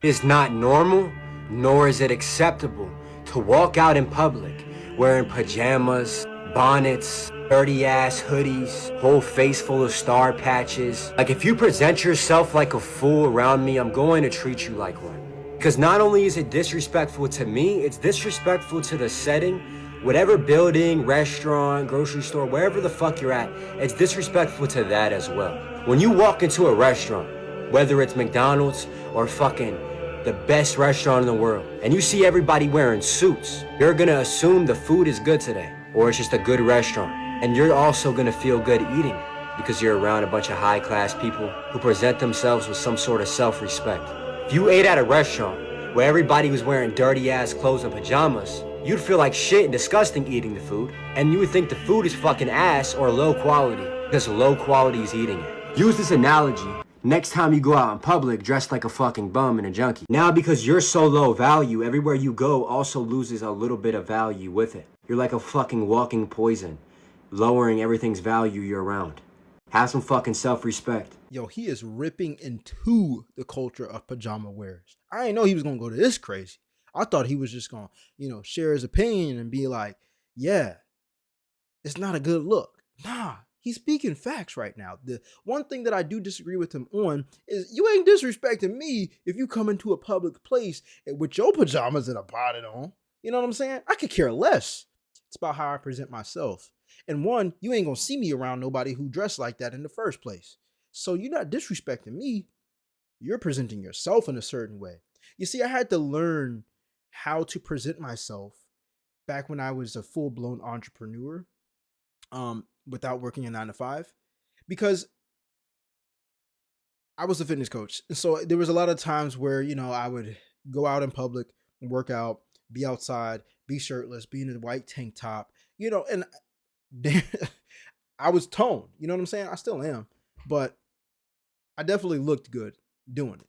It's not normal, nor is it acceptable to walk out in public wearing pajamas, bonnets, dirty ass hoodies, whole face full of star patches. Like, if you present yourself like a fool around me, I'm going to treat you like one. Because not only is it disrespectful to me, it's disrespectful to the setting. Whatever building, restaurant, grocery store, wherever the fuck you're at, it's disrespectful to that as well. When you walk into a restaurant, whether it's McDonald's or fucking the best restaurant in the world, and you see everybody wearing suits, you're gonna assume the food is good today, or it's just a good restaurant. And you're also gonna feel good eating it because you're around a bunch of high-class people who present themselves with some sort of self-respect. If you ate at a restaurant where everybody was wearing dirty-ass clothes and pajamas, you'd feel like shit and disgusting eating the food, and you would think the food is fucking ass or low quality because low quality is eating it. Use this analogy next time you go out in public dressed like a fucking bum and a junkie. Now, because you're so low value, everywhere you go also loses a little bit of value with it. You're like a fucking walking poison, lowering everything's value you're around. Have some fucking self-respect. Yo, he is ripping into the culture of pajama wearers. I didn't know he was gonna go to this crazy. I thought he was just gonna, share his opinion and be like, yeah, it's not a good look. Nah, he's speaking facts right now. The one thing that I do disagree with him on is you ain't disrespecting me if you come into a public place with your pajamas and a bonnet on. You know what I'm saying? I could care less. It's about how I present myself. And one, you ain't gonna see me around nobody who dressed like that in the first place. So you're not disrespecting me. You're presenting yourself in a certain way. You see, I had to learn how to present myself back when I was a full-blown entrepreneur, without working a 9 to 5, because I was a fitness coach. And so there was a lot of times where, I would go out in public and work out, be outside, be shirtless, be in a white tank top, and I was toned, you know what I'm saying? I still am, but I definitely looked good doing it.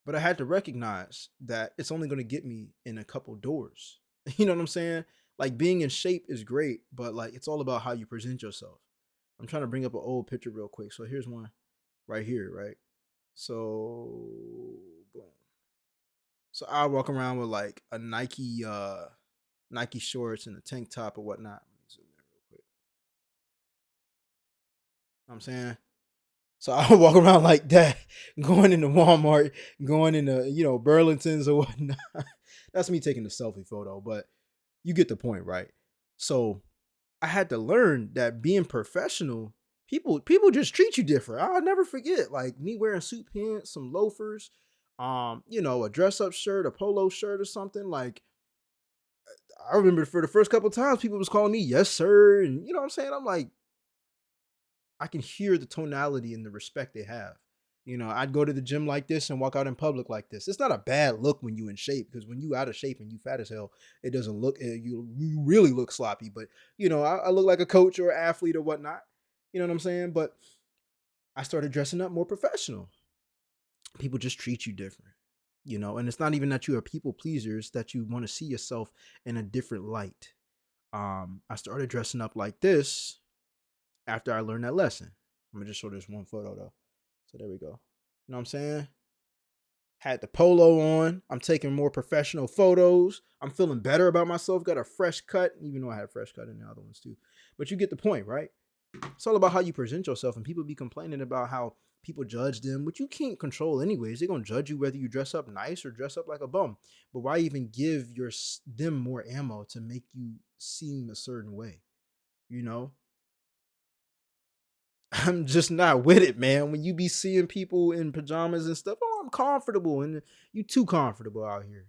But I had to recognize that it's only going to get me in a couple doors. You know what I'm saying? Like, being in shape is great, but like, it's all about how you present yourself. I'm trying to bring up an old picture real quick. So here's one right here, right? So boom. So I walk around with like a Nike shorts and a tank top or whatnot. Let me zoom in real quick. Know what I'm saying? So I would walk around like that, going into Walmart, going into, Burlington's or whatnot. That's me taking a selfie photo, but you get the point, right? So I had to learn that being professional, people just treat you different. I'll never forget, like, me wearing suit pants, some loafers, a dress up shirt, a polo shirt or something. Like, I remember for the first couple of times, people was calling me yes sir, and you know what I'm saying? I'm like, I can hear the tonality and the respect they have. I'd go to the gym like this and walk out in public like this. It's not a bad look when you in shape, because when you out of shape and you fat as hell, it doesn't look, you really look sloppy. But, I look like a coach or athlete or whatnot. You know what I'm saying? But I started dressing up more professional. People just treat you different, and it's not even that you're a people pleaser. It's that you want to see yourself in a different light. I started dressing up like this after I learned that lesson. I'm gonna just show this one photo though. So there we go. You know what I'm saying? Had the polo on. I'm taking more professional photos. I'm feeling better about myself. Got a fresh cut, even though I had a fresh cut in the other ones too. But you get the point, right? It's all about how you present yourself, and people be complaining about how people judge them, which you can't control anyways. They're gonna judge you whether you dress up nice or dress up like a bum. But why even give them more ammo to make you seem a certain way? I'm just not with it, man. When you be seeing people in pajamas and stuff, oh, I'm comfortable, and you too comfortable out here.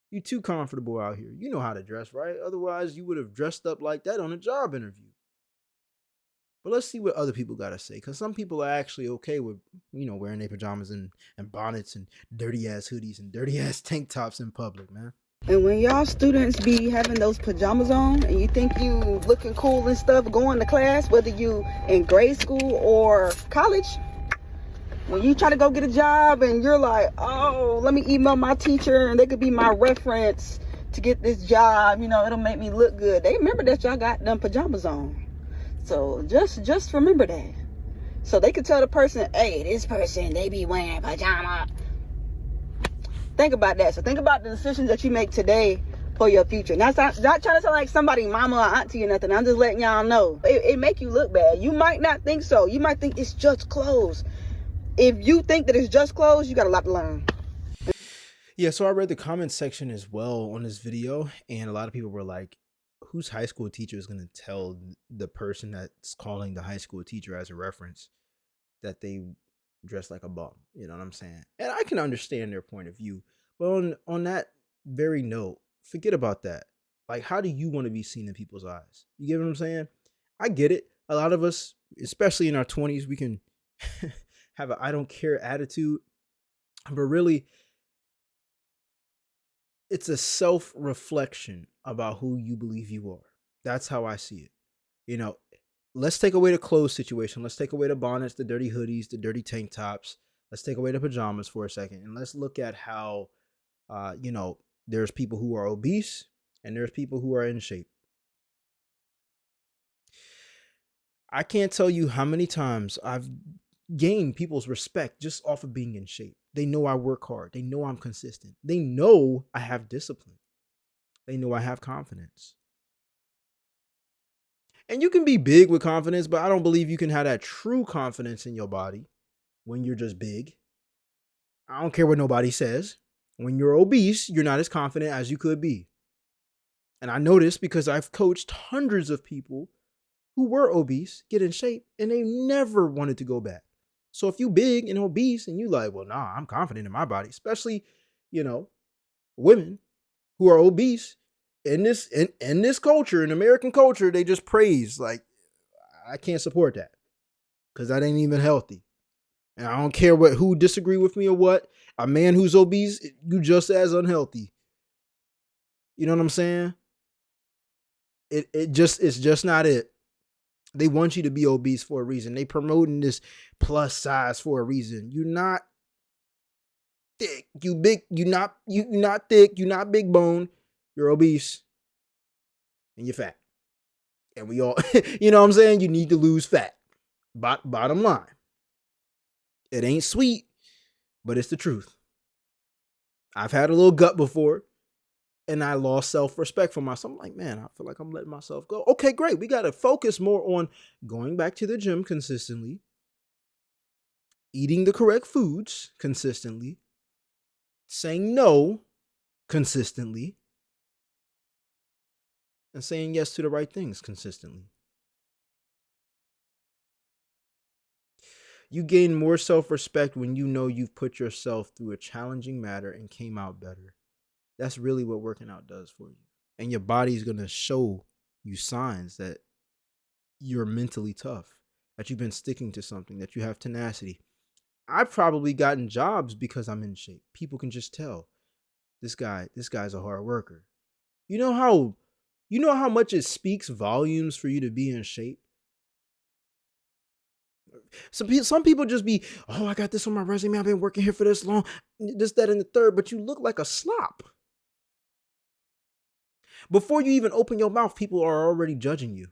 You too comfortable out here. You know how to dress, right? Otherwise, you would have dressed up like that on a job interview. But let's see what other people got to say, because some people are actually okay with, wearing their pajamas and bonnets and dirty-ass hoodies and dirty-ass tank tops in public, man. And when y'all students be having those pajamas on and you think you looking cool and stuff going to class, whether you in grade school or college, when you try to go get a job and you're like, oh, let me email my teacher and they could be my reference to get this job, it'll make me look good. They remember that y'all got them pajamas on. So just remember that. So they could tell the person, hey, this person, they be wearing pajama. Think about that. So think about the decisions that you make today for your future. Not trying to sound like somebody mama or auntie or nothing. I'm just letting y'all know. It make you look bad. You might not think so. You might think it's just clothes. If you think that it's just clothes, you got a lot to learn. Yeah, so I read the comment section as well on this video, and a lot of people were like, whose high school teacher is going to tell the person that's calling the high school teacher as a reference that they dress like a bum? You know what I'm saying? And I can understand their point of view. But on that very note, forget about that. Like, how do you want to be seen in people's eyes? You get what I'm saying? I get it. A lot of us, especially in our 20s, we can have an I don't care attitude. But really, it's a self-reflection about who you believe you are. That's how I see it. You know, let's take away the clothes situation. Let's take away the bonnets, the dirty hoodies, the dirty tank tops. Let's take away the pajamas for a second. And let's look at how, there's people who are obese and there's people who are in shape. I can't tell you how many times I've gained people's respect just off of being in shape. They know I work hard. They know I'm consistent. They know I have discipline. They know I have confidence. And you can be big with confidence, but I don't believe you can have that true confidence in your body when you're just big. I don't care what nobody says. When you're obese, you're not as confident as you could be. And I know this because I've coached hundreds of people who were obese get in shape and they never wanted to go back. So if you big and obese and you like, well, nah, I'm confident in my body, especially, women who are obese in this culture, in American culture, they just praise. Like, I can't support that because that ain't even healthy. And I don't care who disagree with me or what. A man who's obese, you just as unhealthy. You know what I'm saying? It's just not it. They want you to be obese for a reason. They promoting this plus size for a reason. You're not thick. You big. You're not thick. You're not big bone. You're obese. And you're fat. And we all, you know what I'm saying? You need to lose fat. Bottom line. It ain't sweet, but it's the truth. I've had a little gut before. And I lost self-respect for myself. I'm like, man, I feel like I'm letting myself go. Okay, great. We got to focus more on going back to the gym consistently, eating the correct foods consistently, saying no consistently, and saying yes to the right things consistently. You gain more self-respect when you know you've put yourself through a challenging matter and came out better. That's really what working out does for you. And your body's going to show you signs that you're mentally tough, that you've been sticking to something, that you have tenacity. I've probably gotten jobs because I'm in shape. People can just tell this guy's a hard worker. You know how much it speaks volumes for you to be in shape? Some people just be, oh, I got this on my resume. I've been working here for this long, this, that, and the third, but you look like a slop. Before you even open your mouth, people are already judging you.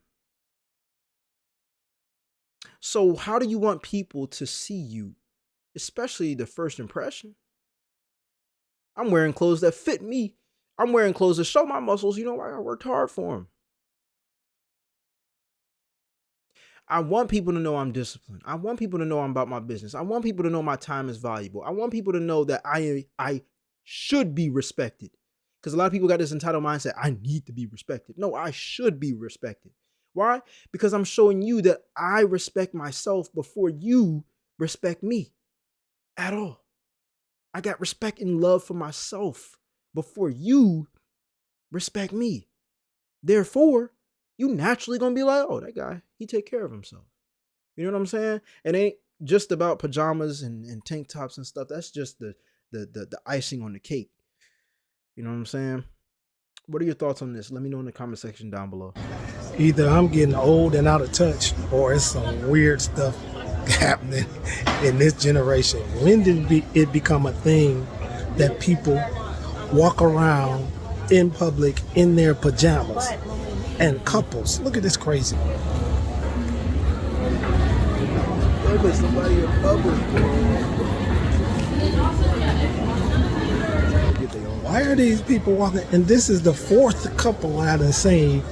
So how do you want people to see you, especially the first impression? I'm wearing clothes that fit me. I'm wearing clothes that show my muscles. You know why? I worked hard for them. I want people to know I'm disciplined. I want people to know I'm about my business. I want people to know my time is valuable. I want people to know that I should be respected. Because a lot of people got this entitled mindset. I need to be respected. No, I should be respected. Why? Because I'm showing you that I respect myself before you respect me at all. I got respect and love for myself before you respect me. Therefore, you naturally going to be like, oh, that guy, he take care of himself. You know what I'm saying? It ain't just about pajamas and tank tops and stuff. That's just the icing on the cake. You know what I'm saying? What are your thoughts on this? Let me know in the comment section down below. Either I'm getting old and out of touch, or it's some weird stuff happening in this generation. When did it become a thing that people walk around in public in their pajamas? And couples, look at this crazy. Somebody in public. Why are these people walking? And this is the fourth couple I done seen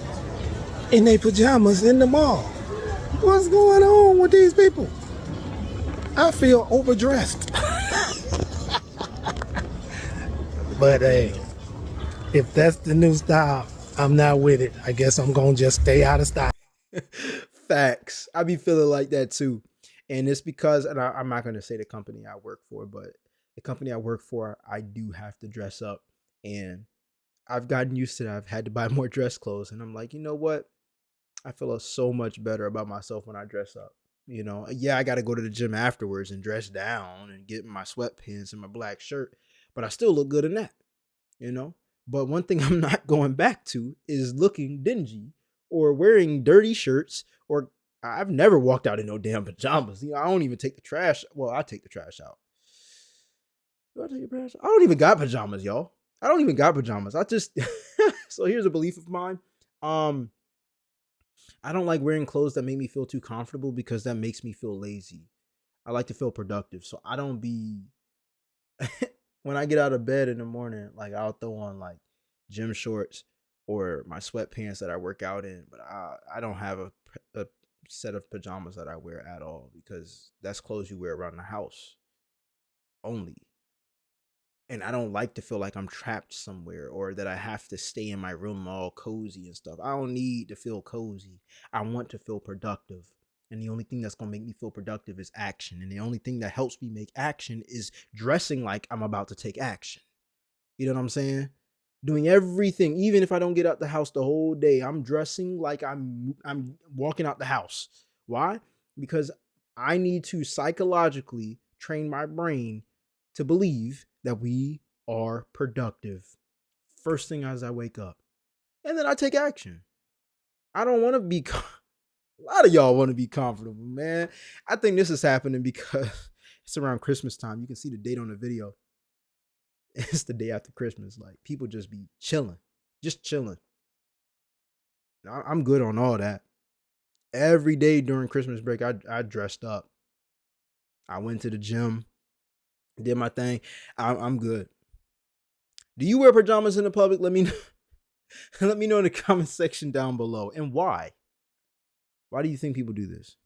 in their pajamas in the mall. What's going on with these people? I feel overdressed. But hey, if that's the new style, I'm not with it. I guess I'm gonna just stay out of style. Facts. I be feeling like that too. And it's because, and I'm not going to say the company I work for, but the company I work for, I do have to dress up. And I've gotten used to that. I've had to buy more dress clothes. And I'm like, you know what? I feel so much better about myself when I dress up. You know, yeah, I got to go to the gym afterwards and dress down and get my sweatpants and my black shirt, but I still look good in that, you know? But one thing I'm not going back to is looking dingy or wearing dirty shirts, or I've never walked out in no damn pajamas. You know, I don't even take the trash. Well, I take the trash out. Do I take the trash out? I don't even got pajamas, y'all. I don't even got pajamas. I just so here's a belief of mine. I don't like wearing clothes that make me feel too comfortable because that makes me feel lazy. I like to feel productive. So I don't be when I get out of bed in the morning, like I'll throw on like gym shorts or my sweatpants that I work out in, but I don't have a set of pajamas that I wear at all because that's clothes you wear around the house only. And I don't like to feel like I'm trapped somewhere or that I have to stay in my room all cozy and stuff. I don't need to feel cozy. I want to feel productive. And the only thing that's going to make me feel productive is action. And the only thing that helps me make action is dressing like I'm about to take action. You know what I'm saying? Doing everything, even if I don't get out the house the whole day, I'm dressing like I'm walking out the house. Why? Because I need to psychologically train my brain to believe that we are productive first thing as I wake up. And then I take action. I don't want to be a lot of y'all want to be comfortable, man. I think this is happening because it's around Christmas time. You can see the date on the video. It's the day after Christmas. Like people just be chilling, just chilling. I'm good on all that. Every day during Christmas break, I dressed up. I went to the gym, did my thing. I'm good. Do you wear pajamas in the public? Let me know. Let me know in the comment section down below. And why? Why do you think people do this?